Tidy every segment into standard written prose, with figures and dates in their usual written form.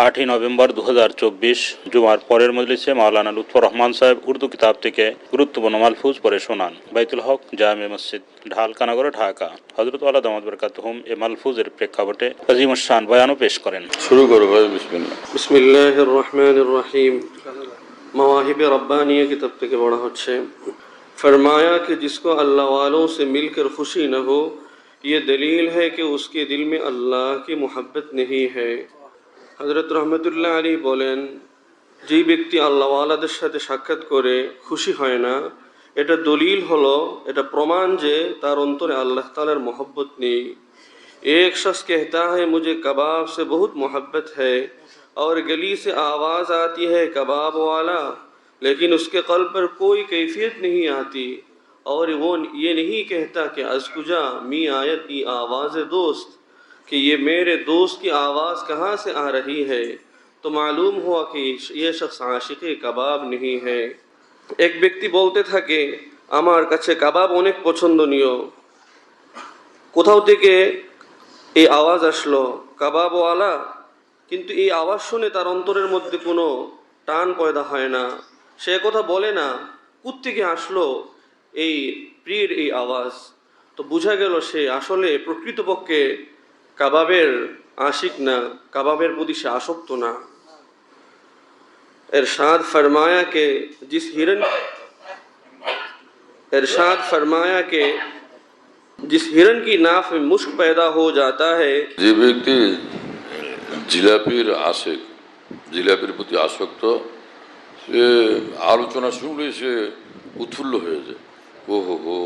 8ই November 2024 জুমার পরের মজলিসে মাওলানা লুৎফর রহমান সাহেব উর্দু কিতাব থেকে গুরুত্বপূর্ণ মালফুজ পড়ে শোনান। বাইতুল হক জামে মসজিদ, ঢালকানগর, ঢাকা। হযরত ওয়ালা দামাত বরকাতুহুম এ মালফুজের প্রেক্ষাপটে আজিমুশ শান বয়ানও পেশ করেন। শুরু করো ভাই, বিসমিল্লাহ। বিসমিল্লাহির রহমানির রহিম। मवाहिब रब्बानिया की तरफ থেকে বলা হচ্ছে, फरमाया कि जिसको अल्लाह वालों से मिलकर खुशी न हो, ये दलील है कि उसके दिल में अल्लाह की मोहब्बत नहीं है। হযরত রহমতুল্লাহ আলী বলেন, যে ব্যক্তি আল্লাহওয়ালাদের সাথে সাক্ষাৎ করে খুশি হয় না, এটা দলিল হলো, এটা প্রমাণ যে তার অন্তরে আল্লাহ তাআলার मोहब्बत নেই। एक शख्स कहता है मुझे कबाब से बहुत मोहब्बत है और गली से आवाज़ आती है कबाब वाला, लेकिन उसके क़ल्ब पर कोई कैफियत नहीं आती और वो ये नहीं कहता कि अज़कुजा मी आयत ई आवाज़ दोस्त, कि ये मेरे दोस्त की आवाज़ कहाँ से आ रही है, तो मालूम हुआ कि ये शख्स आशिक़े कबाब नहीं है। एक व्यक्ति बोलते থাকে আমার কাছে কাবাব অনেক পছন্দনীয়, কোথাও থেকে এই আওয়াজ আসলো কাবাবওয়ালা, কিন্তু এই আওয়াজ শুনে তার অন্তরের মধ্যে কোনো টান পয়দা হয় না। সে কথা বলে না কোত্থেকে আসলো এই প্রিয়ের এই আওয়াজ। তো বোঝা গেল সে আসলে প্রকৃতপক্ষে কাবাবের আশিক না, কাবাবের প্রতি সে আসক্ত না। इरशाद फरमाया के जिस हिरन की नाफ में मुश्क पैदा हो जाता है, যে ব্যক্তি জিলাপির আশেক, জিলাপির প্রতি আসক্ত, সে আলোচনা শুনলে সে উৎফুল্ল হয়ে যায়। ও হো হো,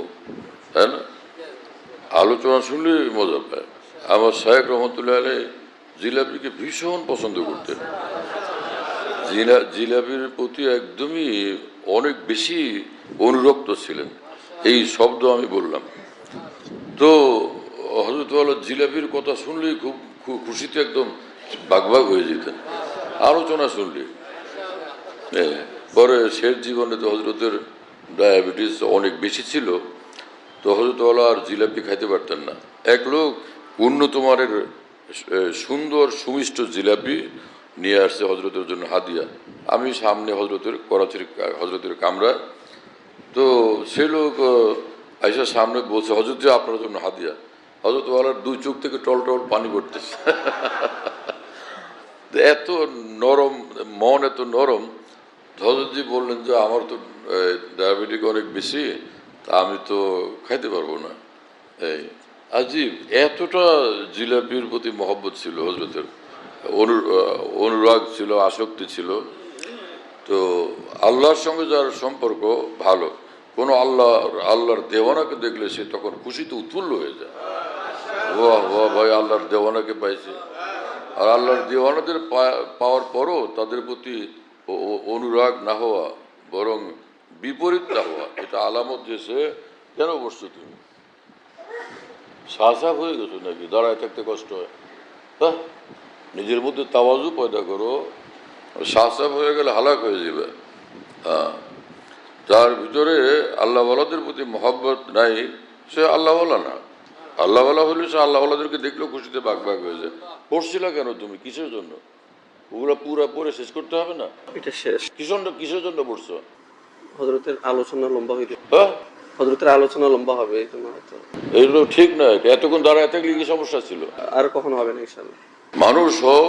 তাই না? আলোচনা শুনলে মজা পায়। আমার শায়েখ রহমতুল্লাহ আলাইহি জিলাপিকে ভীষণ পছন্দ করতেন। জিলাপির প্রতি একদমই অনেক বেশি অনুরক্ত ছিলেন। এই শব্দ আমি বললাম। তো হযরত ওয়ালা জিলাপির কথা শুনলেই খুব খুশিতে একদম বাগবাগ হয়ে যেতেন আলোচনা শুনলে। পরে শেষ জীবনে তো হযরতের ডায়াবেটিস অনেক বেশি ছিল, তো হযরত ওয়ালা আর জিলাপি খাইতে পারতেন না। এক লোক উন্নত মানের সুন্দর সুমিষ্ট জিলাপি নিয়ে আসছে হযরতের জন্য হাদিয়া। আমি সামনে হযরতের কামরা, তো সে লোক আইসা সামনে বলছে, হযরত যে আপনার জন্য হাদিয়া। হযরত ওয়ালার দুই চোখ থেকে টল টল পানি পড়তেছে। এত নরম মন, এত নরম। হযরতজি বললেন যে আমার তো ডায়াবেটিক অনেক বেশি, তা আমি তো খাইতে পারবো না। এই আজীব, এতটা জিলাপির প্রতি মহব্বত ছিল হযরতের, অনুরাগ ছিল, আসক্তি ছিল। তো আল্লাহর সঙ্গে যার সম্পর্ক ভালো, কোনো আল্লাহর দেওয়ানাকে দেখলে সে তখন খুশিতে উৎফুল্ল হয়ে যায়। বাহ বাহ ভাই, আল্লাহর দেওয়ানাকে পাইছে। আর আল্লাহর দেওয়ানাদের পাওয়ার পরও তাদের প্রতি অনুরাগ না হওয়া, বরং বিপরীতটা হওয়া, এটা আলামত যে সে কেন বসছো তুমি, সাফ হয়ে গেছো নাকি, দাঁড়ায় থাকতে কষ্ট হয়। হ্যাঁ, নিজের মধ্যে তাওয়াজু পয়দা করো, সাফ হয়ে গেলে হালাক হয়ে যাবে। হ্যাঁ, যার ভিতরে আল্লাহওয়ালাদের প্রতি মহব্বত নাই, সে আল্লাহওয়ালা না। আল্লাহওয়ালা হলে সে আল্লাহওয়ালাদেরকে দেখলেও খুশিতে বাগ হয়ে যায়। পড়ছিলা কেন তুমি, কিসের জন্য? ওগুলো পুরা পড়ে শেষ করতে হবে না? এটা শেষ কিসের জন্য পড়ছো? হযরতের আলোচনা লম্বা হইতে, হ্যাঁ, হযরতের আলোচনা লম্বা হবে, এগুলো ঠিক না। এতক্ষণ দাঁড়ায় থাকলে কি সমস্যা ছিল? আর কখনো হবে না ইনশাআল্লাহ। মানুষ হও,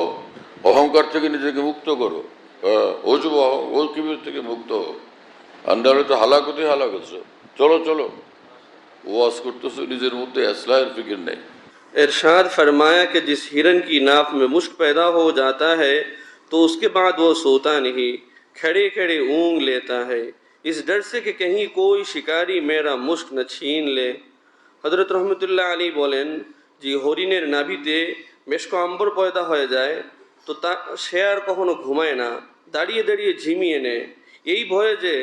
অহংকার থেকে নিজেকে মুক্ত করো, অজুব ও কিবির থেকে মুক্ত হো। আন্দারে তো হালাকতে হচ্ছে। চলো চলো, ওয়াজ করতেছো, নিজের মধ্যে ইসলাহের ফিকির নেই। इरशाद फरमाया कि जिस हिरन की नाफ में मुश्क पैदा हो जाता है, तो उसके बाद वो सोता नहीं, खड़े खड़े ऊँग लेता है, इस डर से कि कहीं कोई शिकारी मेरा मुश्क न छीन ले। हजरत रहमतुल्लाह আলী বলেন, যে হরিণের নাভিতে মেশক আম্বর পয়দা হয়ে যায়, তো তা সে আর কখনো ঘুমায় না, দাঁড়িয়ে দাঁড়িয়ে ঝিমিয়ে নেয়, এই ভয়ে যে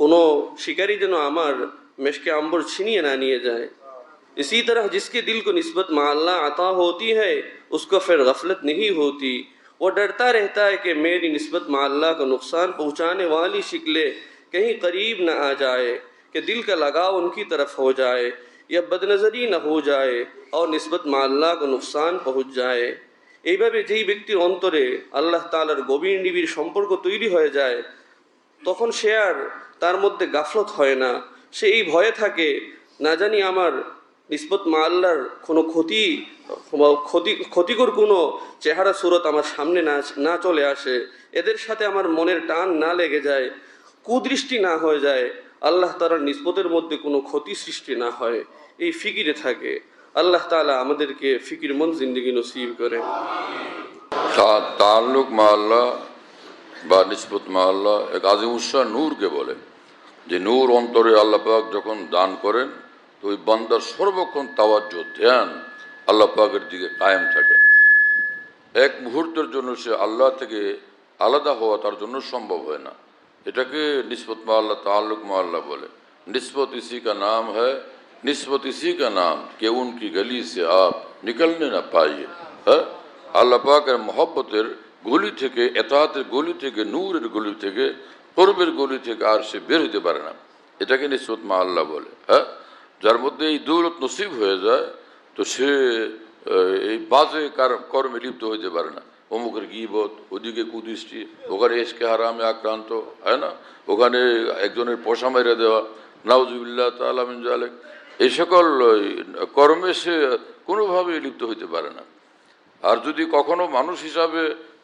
কোনো শিকারি যেন আমার মেশকে আম্বর ছিনিয়ে না নিয়ে যায়। इसी तरह जिसके दिल को निस्बत माल्ला अता होती है, उसको फिर गफलत नहीं होती। वो डरता रहता है कि मेरी निस्बत माल्ला को नुकसान पहुँचाने वाली शिकलें कहीं करीब न आ जाए, कि दिल का लगाव उनकी तरफ हो जाए या बदनज़री न हो जाए और निस्बत माल्ला को नुकसान पहुँच जाए। এইভাবে যেই ব্যক্তির অন্তরে আল্লাহ তাআলার গভীর নিবিড় সম্পর্ক তৈরি হয়ে যায়, তখন সে আর তার মধ্যে গাফলত হয় না। সে এই ভয়ে থাকে, না জানি আমার নিসবত মা আল্লাহর কোনো ক্ষতিকর কোনো চেহারা সুরত আমার সামনে না চলে আসে, এদের সাথে আমার মনের টান না লেগে যায়, কুদৃষ্টি না হয়ে যায়, আল্লাহ তাআলার নিসবতের মধ্যে কোনো ক্ষতি সৃষ্টি না হয়, এই ফিকিরে থাকে। আল্লাহ তাআলা আমাদেরকে ফিকির মন জিন্দেগি নসিব করেন। তাল্লুক মা আল্লাহ বা নিসবত মা আল্লাহ এক আজিমুসাহ নূরকে বলে, যে নূর অন্তরে আল্লাহ পাক যখন দান করেন তো ওই বান্দার সর্বক্ষণ তাওয়াজ্জুহ ধ্যান আল্লাহ পাকের দিকে কায়েম থাকে। এক মুহূর্তের জন্য সে আল্লাহ থেকে আলাদা হওয়া তার জন্য সম্ভব হয় না। এটাকে নিসবত মা আল্লাহ, তাল্লুক মা আল্লাহ বলে। निस्बत इसी का नाम है, निस्बत इसी का नाम कि उनकी गली से आप निकलने ना पाइए। হ্যাঁ, আল্লাহ পাকের মহব্বতের গলি থেকে, এতাহাতের গলি থেকে, নূরের গলি থেকে, কর্বের গলি থেকে আর সে বের হতে পারে না। এটাকে নিসবত মা আল্লাহ বলে। হ্যাঁ, যার মধ্যে এই দৌলত নসিব হয়ে যায় তো সে এই বাজে কর্মে লিপ্ত হইতে পারে না। অমুকের গীবত, ওদিকে কুদৃষ্টি, ওখানে এসকে হারামে আক্রান্ত, হয় না, ওখানে একজনের পয়সা মেরে দেওয়া, নাউজুবিল্লাহ তাআলা মিন যালিক, এই সকল কর্মে সে কোনোভাবেই লিপ্ত হইতে পারে না। আর যদি কখনো মানুষ হিসাবে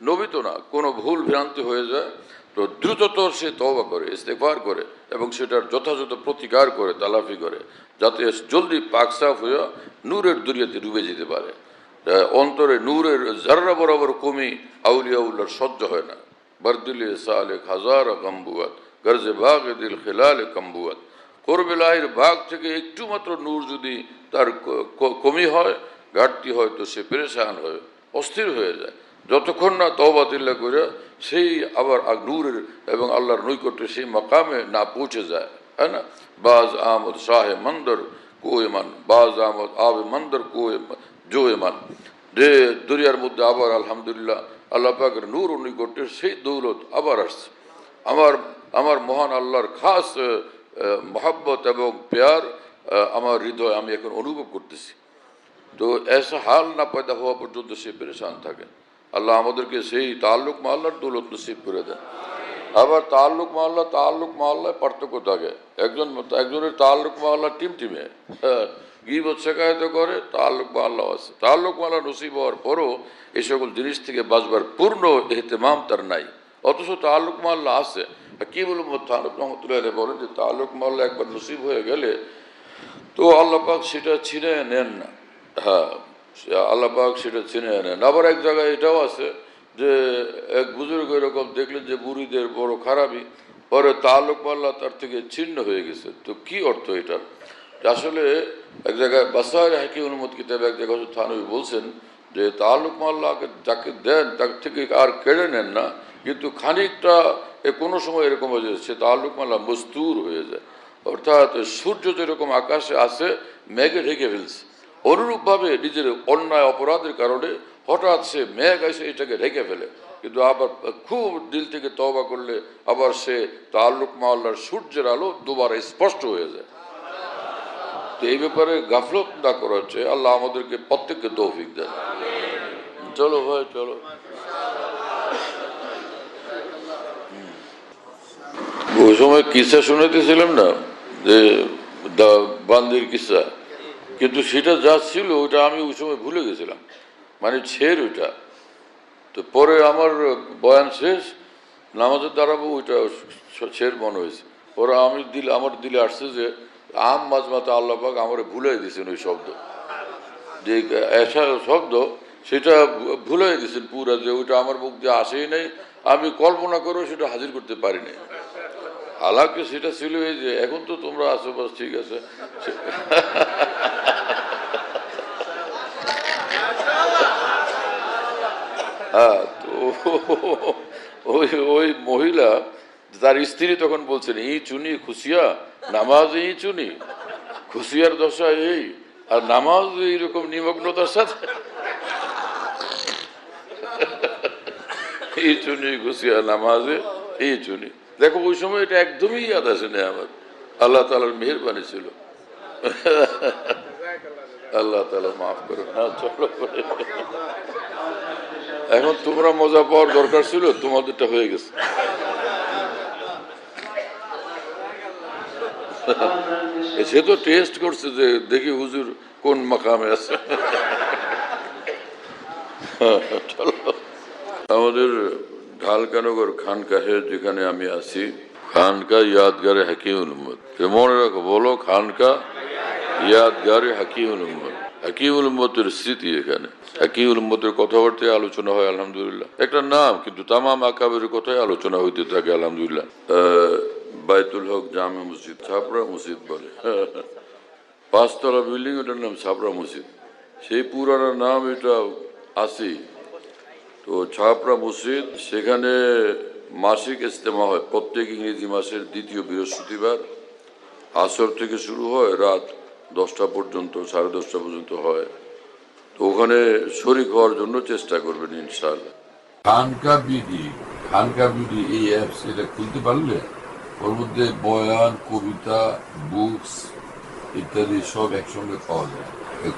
নবিত না কোনো ভুল ভ্রান্তি হয়ে যায় তো দ্রুততর সে তওবা করে, ইস্তেগফার করে এবং সেটার যথাযথ প্রতিকার করে, তালাফি করে, যাতে জলদি পাক সাফ হয়ে নূরের দুনিয়াতে ডুবে যেতে পারে। অন্তরে নূরের জাররা বরাবর কমি আউলিয়াউল্লাহর সহ্য হয় না। বরদিলে সালেক হাজার কম্বুয়াত, গরজে বাগ দিল খেলালে কম্বুয়াত। কোরবেলাহির বাগ থেকে একটু মাত্র নূর যদি তার কমি হয়, ঘাটতি হয়, তো সে পেরেশান হয়ে অস্থির হয়ে যায়, যতক্ষণ না তওবাতিল্লাহ করে সেই আবার নূরের এবং আল্লাহর নৈকট্যে সেই মাকামে না পৌঁছে যায়। হ্যাঁ না, বাজ আহমদ শাহে মন্দর কোয়েমান, বাজ আহমদ আবে মন্দর জোয়েমান, যে দুনিয়ার মধ্যে আবার আলহামদুলিল্লাহ আল্লাহ পাকের নূর ও নৈকট্যের সেই দৌলত আবার আসছে। আমার মহান আল্লাহর খাস মহাব্বত এবং প্যার আমার হৃদয় আমি এখন অনুভব করতেছি। তো এসা হাল না পয়দা হওয়া পর্যন্ত সে পেরেশান থাকে। আল্লাহ আমাদেরকে সেই তাল্লুক মা আল্লাহর দৌলত নসিব করে দেন। আবার তাল্লুক মা আল্লাহ পার্থক্য থাকে। একজনের তাল্লুক মা আল্লাহ টিমে গীবত শেখায়ত করে, তাল্লুক মা আল্লাহ আছে। তাল্লুক মা আল্লাহ নসিব হওয়ার পরও এই সকল জিনিস থেকে বাঁচবার পূর্ণ ইহতেমাম তার নাই, অথচ তাল্লুক মা আল্লাহ আছে। কি বলবো, থানক রহমতুল্লাহ বলেন যে তাল্লুক মা আল্লাহ একবার নসিব হয়ে গেলে তো আল্লাহ পাক সেটা ছিনে নেন না। হ্যাঁ, আল্লাহ পাক সেটা ছিনে নেন। আবার এক জায়গায় এটাও আছে যে এক বুজুর্গ এরকম দেখলেন যে মুরিদের বড় খারাপই, পরে তাল্লুক মা আল্লাহ তার থেকে ছিন্ন হয়ে গেছে। তো কি অর্থ এটার? আসলে এক জায়গায় বাসায় হাকিম উম্মত কিতাবে এক জায়গায় থানবী বলছেন যে তাল্লুক মা আল্লাহকে যাকে দেন তার থেকে আর কেড়ে নেন না, কিন্তু খানিকটা কোনো সময় এরকম হয়ে যায় সে তাল্লুক মা আল্লাহ মস্তুর হয়ে যায়। অর্থাৎ সূর্য যেরকম আকাশে আসে মেঘে ঢেকে ফেলছে, অনুরূপভাবে নিজের অন্যায় অপরাধের কারণে হঠাৎ সে মেঘ এসে এটাকে ঢেকে ফেলে, কিন্তু আবার খুব দিল থেকে তওবা করলে আবার সে তাল্লুক মা আল্লাহর সূর্যের আলো দুবার স্পষ্ট হয়ে যায়। তো এই ব্যাপারে গাফলত না করা হচ্ছে। আল্লাহ আমাদেরকে প্রত্যেককে তৌফিক দেন। চলো ভাই চলো। ওই সময় কিসা শুনাইতেছিলাম না, যে বান্দির কিসা, কিন্তু সেটা যা ছিল ওইটা আমি ওই সময় ভুলে গেছিলাম, মানে ছেড় ওইটা। তো পরে আমার বয়ান শেষ, নামাজের দাঁড়াবো, ওইটা ছেড় মনে হয়েছে। পরে আমার দিলে আসছে যে আম মাজমাতা আল্লাহ পাক আমার ভুলাই দিয়েছেন ওই শব্দ, যে এসা শব্দ সেটা ভুলাই দিয়েছেন পুরা, যে ওইটা আমার মুখ দিয়ে আসেই নাই, আমি কল্পনা করেও সেটা হাজির করতে পারি নাই। হালাকে সেটা ছিল এই যে এখন তো তোমরা আছো বাস ঠিক আছে। হ্যাঁ, তো ওই মহিলা তার স্ত্রী তখন বলছেন এই চুনি খুশিয়া নামাজ, এই চুনি খুশিয়ার দশা এই, আর নামাজ এইরকম নিমগ্নতার সাথে। এই চুনি খুশিয়া নামাজে এই চুনি। দেখো ওই সময় এটা একদমই ইয়াদ আসে না আমার। আল্লাহ তাআলার মেহেরবানি ছিল। আল্লাহ তাআলা মাফ করুন। হ্যাঁ চলো। এখন তোমরা মজা পাওয়ার দরকার ছিল, তোমাদেরটা হয়ে গেছে। সে তো টেস্ট করছে যে দেখি হুজুর কোন মাকামে আছে। চলো, আমাদের ঢালকানগর খানকাহে যেখানে আমি আছি, খানকা ইয়াদগারে হাকিমুল উম্মত। মনে রাখো, বলো খানকা ইয়াদগারে হাকিমুল উম্মত। হাকিমুল উম্মতের স্মৃতি এখানে, হাকিমুল উম্মতের কথাবার্তায় আলোচনা হয় আলহামদুলিল্লাহ। একটা নাম, কিন্তু তামাম আকাবের কথাই আলোচনা হইতে থাকে আলহামদুলিল্লাহ। বাইতুল হক জামে মসজিদ, ছাপড়া মসজিদ বলে। 5 তলা বিল্ডিং, ওটার নাম ছাপড়া মসজিদ। সেই পুরানো নাম এটা আছে। তো ছাপড়া মসজিদ, সেখানে মাসিক ইজতেমা হয় প্রত্যেক ইংরেজি মাসের 2য় বৃহস্পতিবার। আসর থেকে শুরু হয়, রাত 10টা পর্যন্ত, 10:30 পর্যন্ত হয়। তো ওখানে শরীক হওয়ার জন্য চেষ্টা করবেন ইনশাআল্লাহ। খানকা বিডি এই অ্যাপস, এটা খুলতে পারলে ওর মধ্যে বয়ান, কবিতা, বুকস ইত্যাদি সব একসঙ্গে পাওয়া যায়।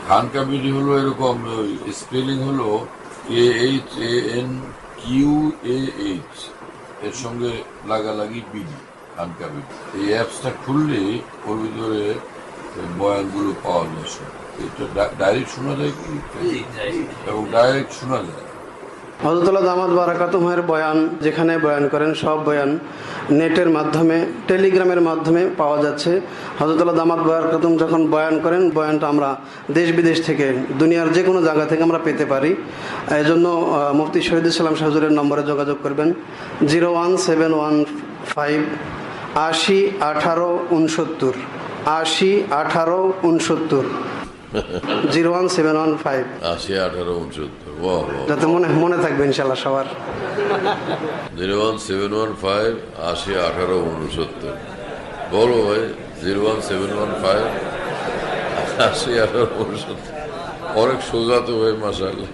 খানকা বিডি হলো এরকম, স্পেলিং হলো KHANQAH, এর সঙ্গে লাগালাগি বিডি, খানকা বিডি। এই অ্যাপসটা খুললে ওর ভিতরে বয়ানগুলো পাওয়া যায়। এটা ডাইরেক্ট শোনা যায় কি, এবং ডাইরেক্ট শোনা যায়। হযরতুল্লাহ দামাত বারাকাতুহুর বয়ান, যেখানে বয়ান করেন, সব বয়ান নেটের মাধ্যমে, টেলিগ্রামের মাধ্যমে পাওয়া যাচ্ছে। হযরতুল্লাহ দামাত বারাকাতুহু যখন বয়ান করেন, বয়ানটা আমরা দেশ বিদেশ থেকে, দুনিয়ার যে কোনো জায়গা থেকে আমরা পেতে পারি। এই জন্য মুফতি শহীদুল ইসলাম শাহ হুজুরের নম্বরে যোগাযোগ করবেন, 01715 80 18 69, 80 18 69, 01715 80 18 69। যাতে মনে থাকবে ইনশাল্লাহ সবার। 01715 80 18 69। বলো ভাই, 01715 80 18 69। অনেক সোজা তো ভাই, মাশাআল্লাহ,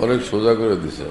অনেক সোজা করে দিছে।